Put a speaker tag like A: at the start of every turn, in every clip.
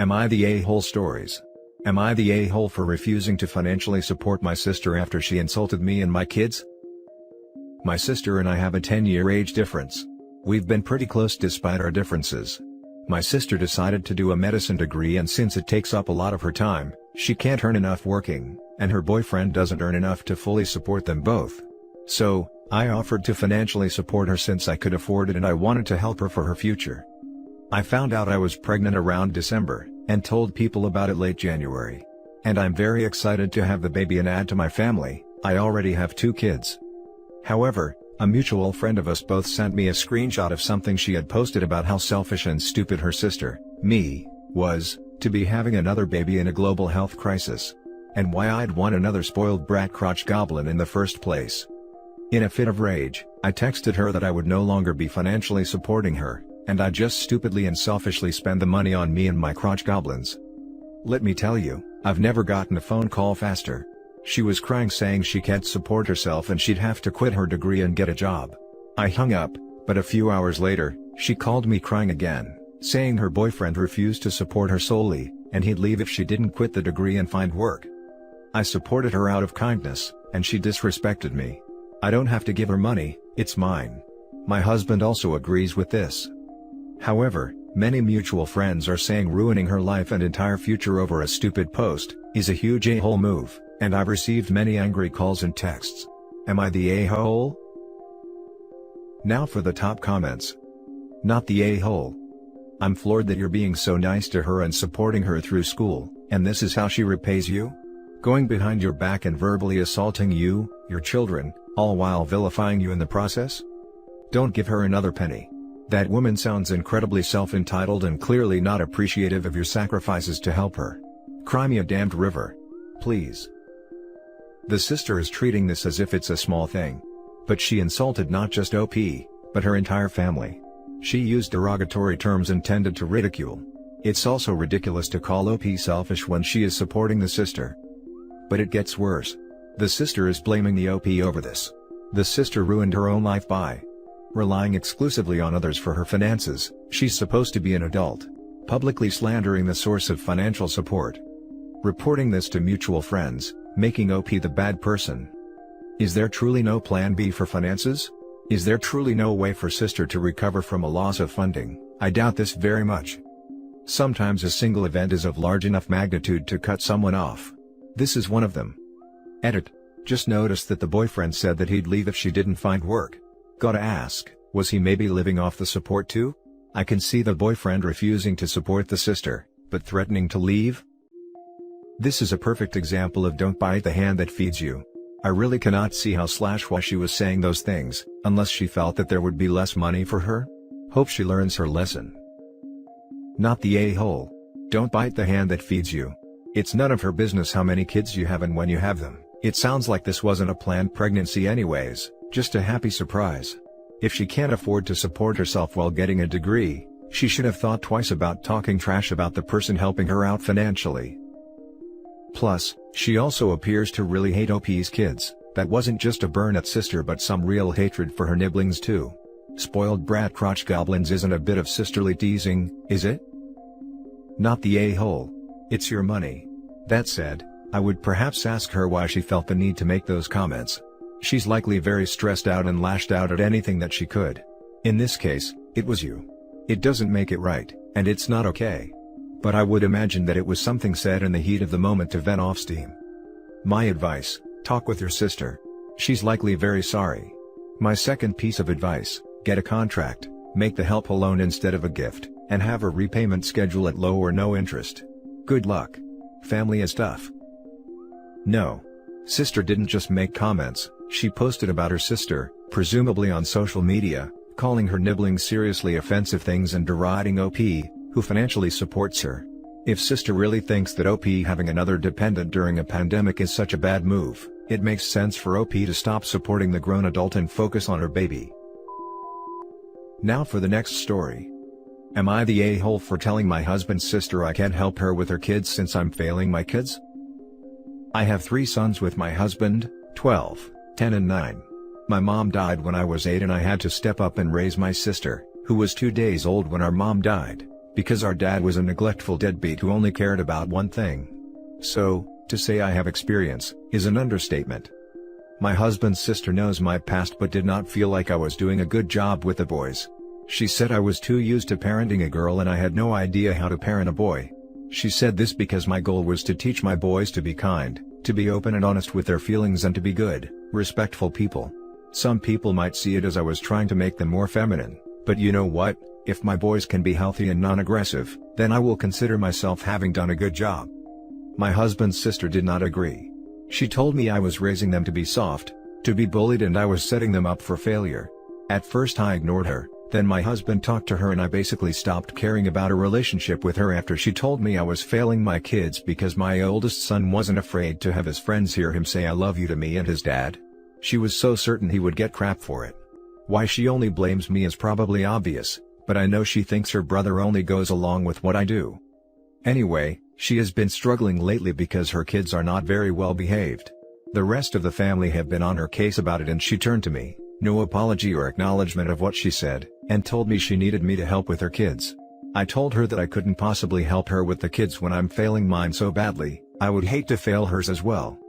A: Am I the a-hole stories? Am I the a-hole for refusing to financially support my sister after she insulted me and my kids? My sister and I have a 10-year age difference. We've been pretty close despite our differences. My sister decided to do a medicine degree, and since it takes up a lot of her time, she can't earn enough working, and her boyfriend doesn't earn enough to fully support them both. So, I offered to financially support her since I could afford it and I wanted to help her for her future. I found out I was pregnant around December, and told people about it late January. And I'm very excited to have the baby and add to my family. I already have 2 kids. However, a mutual friend of us both sent me a screenshot of something she had posted about how selfish and stupid her sister, me, was, to be having another baby in a global health crisis. And why I'd want another spoiled brat crotch goblin in the first place. In a fit of rage, I texted her that I would no longer be financially supporting her, and I just stupidly and selfishly spend the money on me and my crotch goblins. Let me tell you, I've never gotten a phone call faster. She was crying saying she can't support herself and she'd have to quit her degree and get a job. I hung up, but a few hours later, she called me crying again, saying her boyfriend refused to support her solely, and he'd leave if she didn't quit the degree and find work. I supported her out of kindness, and she disrespected me. I don't have to give her money, it's mine. My husband also agrees with this. However, many mutual friends are saying ruining her life and entire future over a stupid post is a huge a-hole move, and I've received many angry calls and texts. Am I the a-hole? Now for the top comments. Not the a-hole. I'm floored that you're being so nice to her and supporting her through school, and this is how she repays you? Going behind your back and verbally assaulting you, your children, all while vilifying you in the process? Don't give her another penny. That woman sounds incredibly self-entitled and clearly not appreciative of your sacrifices to help her. Cry me a damned river. Please. The sister is treating this as if it's a small thing. But she insulted not just OP, but her entire family. She used derogatory terms intended to ridicule. It's also ridiculous to call OP selfish when she is supporting the sister. But it gets worse. The sister is blaming the OP over this. The sister ruined her own life by relying exclusively on others for her finances. She's supposed to be an adult. Publicly slandering the source of financial support. Reporting this to mutual friends, making OP the bad person. Is there truly no plan B for finances? Is there truly no way for sister to recover from a loss of funding? I doubt this very much. Sometimes a single event is of large enough magnitude to cut someone off. This is one of them. Edit. Just noticed that the boyfriend said that he'd leave if she didn't find work. Gotta ask, was he maybe living off the support too? I can see the boyfriend refusing to support the sister, but threatening to leave? This is a perfect example of don't bite the hand that feeds you. I really cannot see how / why she was saying those things, unless she felt that there would be less money for her? Hope she learns her lesson. Not the a-hole. Don't bite the hand that feeds you. It's none of her business how many kids you have and when you have them. It sounds like this wasn't a planned pregnancy anyways, just a happy surprise. If she can't afford to support herself while getting a degree, she should have thought twice about talking trash about the person helping her out financially. Plus, she also appears to really hate OP's kids. That wasn't just a burn at sister but some real hatred for her nibblings too. Spoiled brat crotch goblins isn't a bit of sisterly teasing, is it? Not the a-hole. It's your money. That said, I would perhaps ask her why she felt the need to make those comments. She's likely very stressed out and lashed out at anything that she could. In this case, it was you. It doesn't make it right, and it's not okay. But I would imagine that it was something said in the heat of the moment to vent off steam. My advice, talk with your sister. She's likely very sorry. My second piece of advice, get a contract, make the help a loan instead of a gift, and have a repayment schedule at low or no interest. Good luck. Family is tough. No. Sister didn't just make comments, she posted about her sister, presumably on social media, calling her nibbling seriously offensive things and deriding OP, who financially supports her. If sister really thinks that OP having another dependent during a pandemic is such a bad move, it makes sense for OP to stop supporting the grown adult and focus on her baby. Now for the next story. Am I the a-hole for telling my husband's sister I can't help her with her kids since I'm failing my kids? I have 3 sons with my husband, 12, 10 and 9. My mom died when I was 8 and I had to step up and raise my sister, who was 2 days old when our mom died. because our dad was a neglectful deadbeat who only cared about one thing. So, to say I have experience, is an understatement. My husband's sister knows my past but did not feel like I was doing a good job with the boys. She said I was too used to parenting a girl and I had no idea how to parent a boy. She said this because my goal was to teach my boys to be kind, to be open and honest with their feelings and to be good, respectful people. Some people might see it as I was trying to make them more feminine, but you know what? If my boys can be healthy and non-aggressive, then I will consider myself having done a good job. My husband's sister did not agree. She told me I was raising them to be soft, to be bullied, and I was setting them up for failure. At first I ignored her, then my husband talked to her and I basically stopped caring about a relationship with her after she told me I was failing my kids because my oldest son wasn't afraid to have his friends hear him say I love you to me and his dad. She was so certain he would get crap for it. Why she only blames me is probably obvious, but I know she thinks her brother only goes along with what I do. Anyway, she has been struggling lately because her kids are not very well behaved. The rest of the family have been on her case about it and she turned to me, no apology or acknowledgement of what she said, and told me she needed me to help with her kids. I told her that I couldn't possibly help her with the kids when I'm failing mine so badly, I would hate to fail hers as well.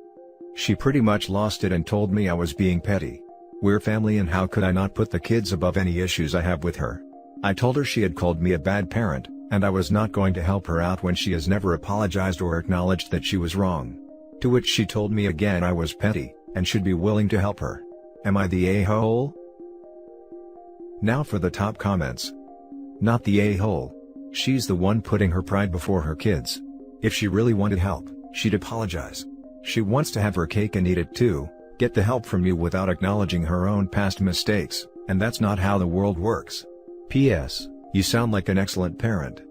A: She pretty much lost it and told me I was being petty. We're family and how could I not put the kids above any issues I have with her? I told her she had called me a bad parent, and I was not going to help her out when she has never apologized or acknowledged that she was wrong. To which she told me again I was petty, and should be willing to help her. Am I the a-hole? Now for the top comments. Not the a-hole. She's the one putting her pride before her kids. If she really wanted help, she'd apologize. She wants to have her cake and eat it too, get the help from you without acknowledging her own past mistakes, and that's not how the world works. P.S. You sound like an excellent parent.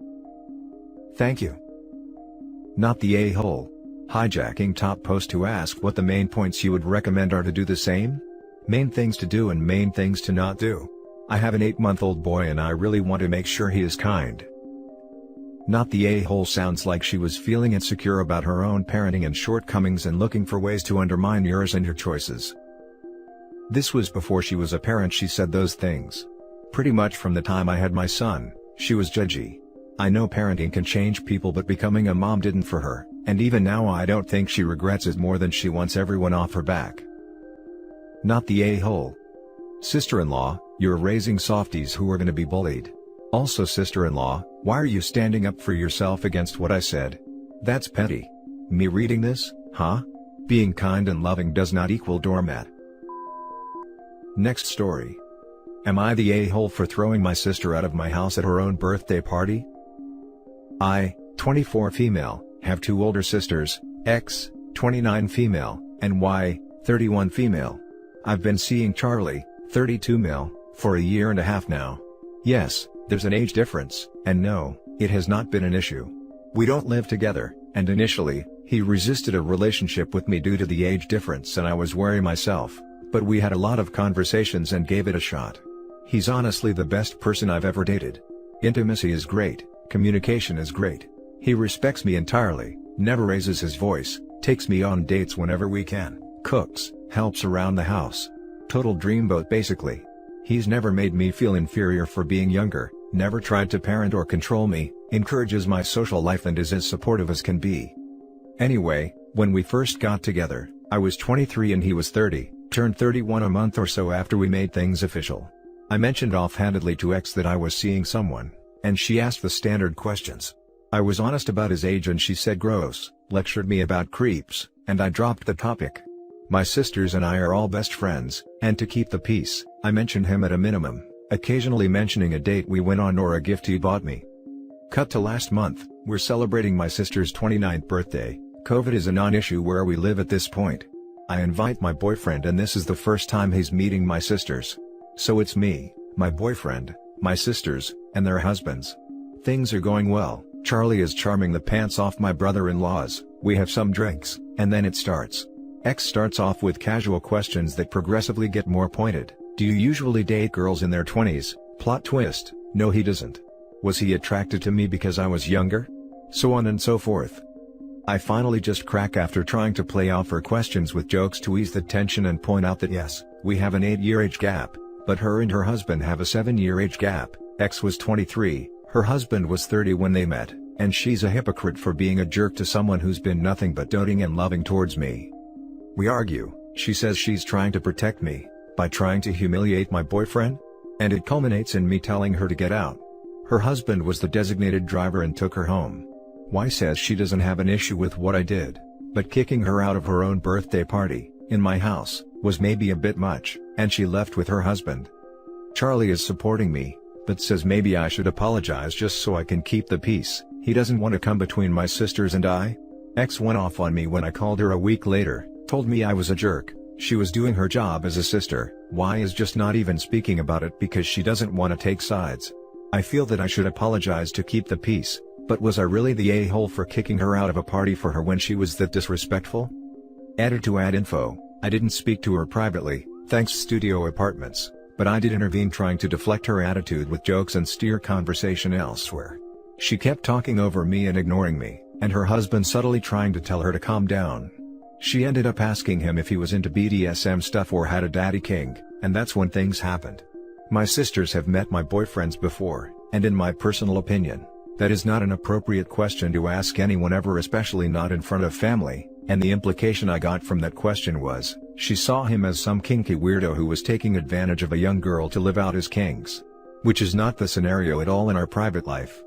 A: Thank you. Not the a-hole. Hijacking top post to ask what the main points you would recommend are to do the same? Main things to do and main things to not do. I have an 8-month-old boy and I really want to make sure he is kind. Not the a-hole sounds like she was feeling insecure about her own parenting and shortcomings and looking for ways to undermine yours and your choices. This was before she was a parent she said those things. Pretty much from the time I had my son, she was judgy. I know parenting can change people but becoming a mom didn't for her, and even now I don't think she regrets it more than she wants everyone off her back. Not the a-hole. Sister-in-law, you're raising softies who are gonna be bullied. Also sister-in-law, why are you standing up for yourself against what I said? That's petty. Me reading this, huh? Being kind and loving does not equal doormat. Next story. Am I the a-hole for throwing my sister out of my house at her own birthday party? I, 24 female, have 2 older sisters, X, 29 female, and Y, 31 female. I've been seeing Charlie, 32 male, for a year and a half now. Yes, there's an age difference, and no, it has not been an issue. We don't live together, and initially, he resisted a relationship with me due to the age difference and I was wary myself, but we had a lot of conversations and gave it a shot. He's honestly the best person I've ever dated. Intimacy is great, communication is great. He respects me entirely, never raises his voice, takes me on dates whenever we can, cooks, helps around the house. Total dreamboat basically. He's never made me feel inferior for being younger, never tried to parent or control me, encourages my social life and is as supportive as can be. Anyway, when we first got together, I was 23 and he was 30, turned 31 a month or so after we made things official. I mentioned offhandedly to X that I was seeing someone, and she asked the standard questions. I was honest about his age and she said gross, lectured me about creeps, and I dropped the topic. My sisters and I are all best friends, and to keep the peace, I mentioned him at a minimum, occasionally mentioning a date we went on or a gift he bought me. Cut to last month, we're celebrating my sister's 29th birthday. COVID is a non-issue where we live at this point. I invite my boyfriend and this is the first time he's meeting my sisters. So it's me, my boyfriend, my sisters, and their husbands. Things are going well. Charlie is charming the pants off my brother-in-laws, we have some drinks, and then it starts. X starts off with casual questions that progressively get more pointed. Do you usually date girls in their 20s? Plot twist, no he doesn't. Was he attracted to me because I was younger? So on and so forth. I finally just crack after trying to play off her questions with jokes to ease the tension and point out that yes, we have an 8-year age gap, but her and her husband have a 7-year age gap. X was 23, Her husband was 30 when they met, and she's a hypocrite for being a jerk to someone who's been nothing but doting and loving towards me. We argue. She says she's trying to protect me, by trying to humiliate my boyfriend? And it culminates in me telling her to get out. Her husband was the designated driver and took her home. Y says she doesn't have an issue with what I did, but kicking her out of her own birthday party, in my house, was maybe a bit much, and she left with her husband. Charlie is supporting me, but says maybe I should apologize just so I can keep the peace. He doesn't want to come between my sisters and I. X went off on me when I called her a week later, told me I was a jerk. She was doing her job as a sister. Y is just not even speaking about it because she doesn't want to take sides. I feel that I should apologize to keep the peace, but was I really the a-hole for kicking her out of a party for her when she was that disrespectful? Added to add info, I didn't speak to her privately, thanks Studio Apartments, but I did intervene trying to deflect her attitude with jokes and steer conversation elsewhere. She kept talking over me and ignoring me, and her husband subtly trying to tell her to calm down. She ended up asking him if he was into BDSM stuff or had a daddy king, and that's when things happened. My sisters have met my boyfriends before, and in my personal opinion, that is not an appropriate question to ask anyone ever, especially not in front of family, and the implication I got from that question was, she saw him as some kinky weirdo who was taking advantage of a young girl to live out his kinks. Which is not the scenario at all in our private life.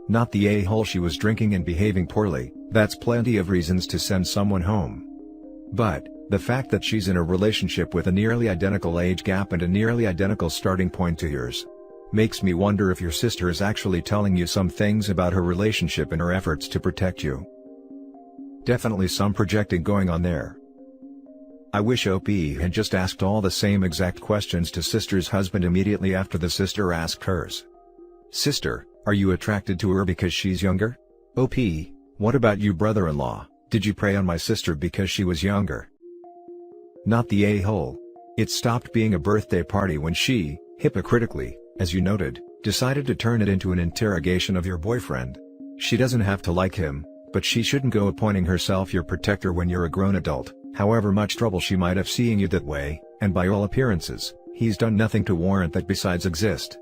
A: Not the a-hole she was drinking and behaving poorly, that's plenty of reasons to send someone home. But, the fact that she's in a relationship with a nearly identical age gap and a nearly identical starting point to yours, makes me wonder if your sister is actually telling you some things about her relationship in her efforts to protect you. Definitely some projecting going on there. I wish OP had just asked all the same exact questions to sister's husband immediately after the sister asked hers. Sister, are you attracted to her because she's younger? OP, what about you brother-in-law, did you prey on my sister because she was younger? Not the a-hole. It stopped being a birthday party when she, hypocritically, as you noted, decided to turn it into an interrogation of your boyfriend. She doesn't have to like him, but she shouldn't go appointing herself your protector when you're a grown adult, however much trouble she might have seeing you that way, and by all appearances, he's done nothing to warrant that besides exist.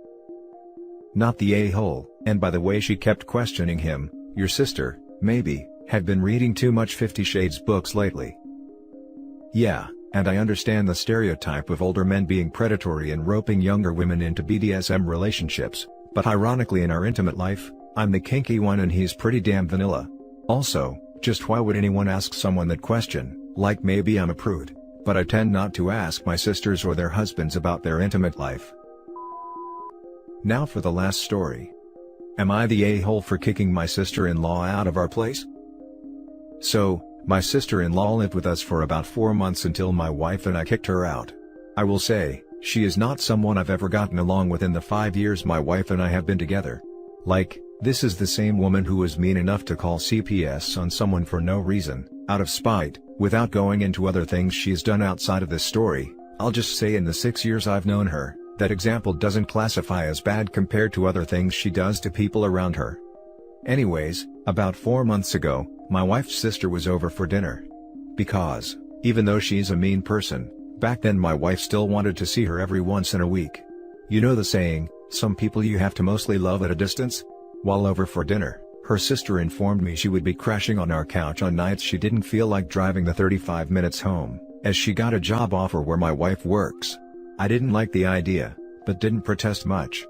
A: Not the a-hole, and by the way she kept questioning him, your sister, maybe, had been reading too much 50 Shades books lately. Yeah, and I understand the stereotype of older men being predatory and roping younger women into BDSM relationships, but ironically in our intimate life, I'm the kinky one and he's pretty damn vanilla. Also, just why would anyone ask someone that question, like maybe I'm a prude, but I tend not to ask my sisters or their husbands about their intimate life. Now for the last story. Am I the a-hole for kicking my sister-in-law out of our place? So, my sister-in-law lived with us for about 4 months until my wife and I kicked her out. I will say, she is not someone I've ever gotten along with in the 5 years my wife and I have been together. Like, this is the same woman who was mean enough to call CPS on someone for no reason, out of spite. Without going into other things she's done outside of this story, I'll just say in the 6 years I've known her, that example doesn't classify as bad compared to other things she does to people around her. Anyways, about 4 months ago, my wife's sister was over for dinner. Because, even though she's a mean person, back then my wife still wanted to see her every once in a week. You know the saying, some people you have to mostly love at a distance? While over for dinner, her sister informed me she would be crashing on our couch on nights she didn't feel like driving the 35 minutes home, as she got a job offer where my wife works. I didn't like the idea, but didn't protest much.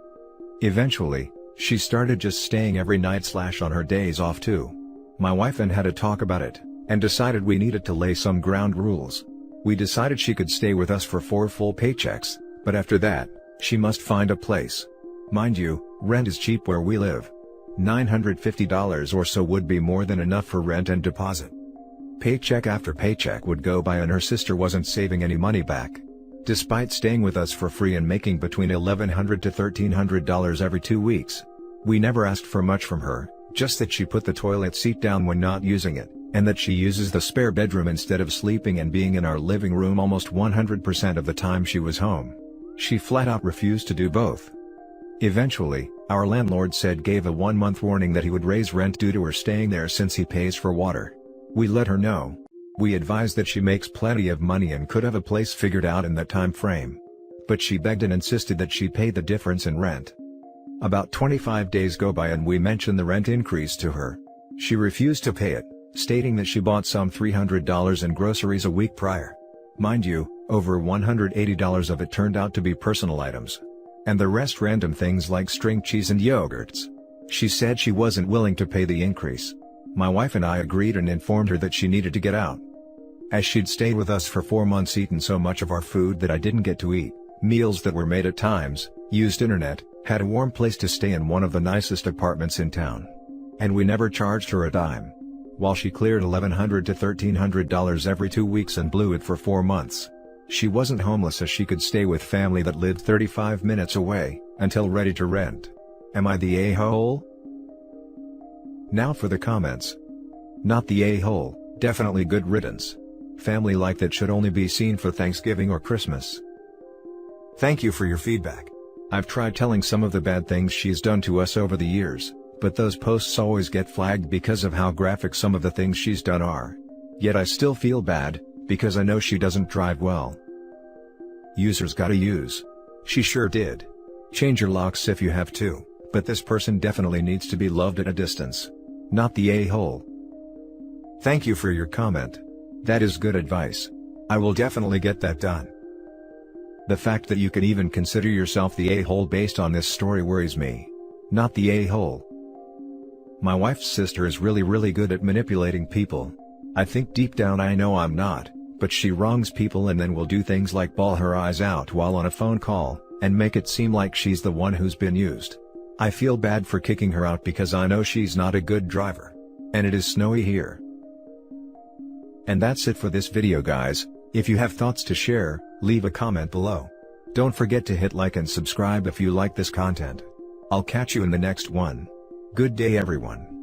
A: Eventually, she started just staying every night / on her days off too. My wife and had a talk about it, and decided we needed to lay some ground rules. We decided she could stay with us for 4 full paychecks, but after that, she must find a place. Mind you, rent is cheap where we live. $950 or so would be more than enough for rent and deposit. Paycheck after paycheck would go by and her sister wasn't saving any money back. Despite staying with us for free and making between $1,100 to $1,300 every 2 weeks. We never asked for much from her, just that she put the toilet seat down when not using it, and that she uses the spare bedroom instead of sleeping and being in our living room almost 100% of the time she was home. She flat out refused to do both. Eventually, our landlord gave a 1-month warning that he would raise rent due to her staying there since he pays for water. We let her know. We advised that she makes plenty of money and could have a place figured out in that time frame. But she begged and insisted that she pay the difference in rent. About 25 days go by and we mention the rent increase to her. She refused to pay it, stating that she bought some $300 in groceries a week prior. Mind you, over $180 of it turned out to be personal items. And the rest random things like string cheese and yogurts. She said she wasn't willing to pay the increase. My wife and I agreed and informed her that she needed to get out. As she'd stayed with us for 4 months, eaten so much of our food that I didn't get to eat, meals that were made at times, used internet, had a warm place to stay in one of the nicest apartments in town. And we never charged her a dime. While she cleared $1,100 to $1,300 every 2 weeks and blew it for 4 months. She wasn't homeless, as she could stay with family that lived 35 minutes away, until ready to rent. Am I the a-hole? Now for the comments. Not the a-hole, definitely good riddance. Family like that should only be seen for Thanksgiving or Christmas. Thank you for your feedback. I've tried telling some of the bad things she's done to us over the years, but those posts always get flagged because of how graphic some of the things she's done are. Yet I still feel bad, because I know she doesn't drive well. Users gotta use. She sure did. Change your locks if you have to, but this person definitely needs to be loved at a distance. Not the a-hole. Thank you for your comment. That is good advice. I will definitely get that done. The fact that you can even consider yourself the a-hole based on this story worries me. Not the a-hole. My wife's sister is really good at manipulating people. I think deep down I know I'm not, but she wrongs people and then will do things like bawl her eyes out while on a phone call, and make it seem like she's the one who's been used. I feel bad for kicking her out because I know she's not a good driver. And it is snowy here. And that's it for this video, guys. If you have thoughts to share, leave a comment below. Don't forget to hit like and subscribe if you like this content. I'll catch you in the next one. Good day, everyone.